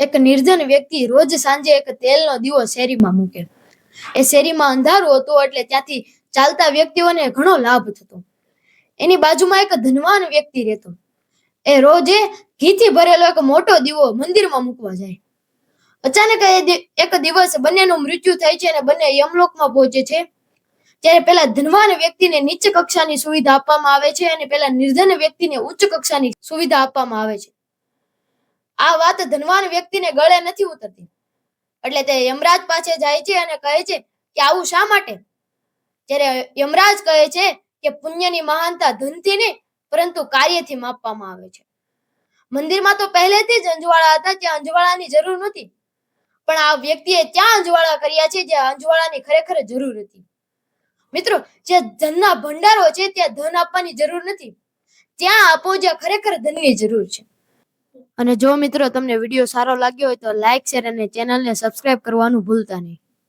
એક નિર્જન વ્યક્તિ રોજ સાંજે એક તેલનો દીવો શેરીમાં મૂકે. એ શેરીમાં અંધારું હતું એટલે ત્યાંથી ચાલતા વ્યક્તિઓને ઘણો લાભ થતો. એની બાજુમાં એક ધનવાન વ્યક્તિ રહેતો. એ રોજે ઘીથી ભરેલો એક મોટો દીવો મંદિરમાં મૂકવા જાય. અચાનક એક દિવસ બંનેનું મૃત્યુ થાય છે અને બંને યમલોકમાં પહોંચે છે. ત્યારે પેલા ધનવાન વ્યક્તિને નીચ કક્ષાની સુવિધા આપવામાં આવે છે અને પેલા નિર્ધન વ્યક્તિને ઉચ્ચ કક્ષાની સુવિધા આપવામાં આવે છે. આ વાત ધનવાન વ્યક્તિને ગળે નથી ઉતરતી એટલે તે યમરાજ પાસે જાય છે અને કહે છે કે આવું શા માટે? ત્યારે યમરાજ કહે છે કે પુણ્યની મહાનતા ધનથી નહીં પરંતુ કાર્યથી માપવામાં આવે છે. મંદિરમાં તો પહેલેથી જ અંજવાળા હતા, ત્યાં અંજવાળાની જરૂર નહોતી, પણ આ વ્યક્તિએ ત્યાં અંજવાળા કર્યા છે જ્યાં અંજવાળાની ખરેખર જરૂર હતી. મિત્રો, જ્યાં ધનના ભંડારો છે ત્યાં ધન આપવાની જરૂર નથી, ત્યાં આપો જ્યાં ખરેખર ધનની જરૂર છે. અને જો મિત્રો તમને વિડીયો સારો લાગ્યો હોય તો લાઈક, શેર અને ચેનલને સબસ્ક્રાઇબ કરવાનું ભૂલતા નહીં.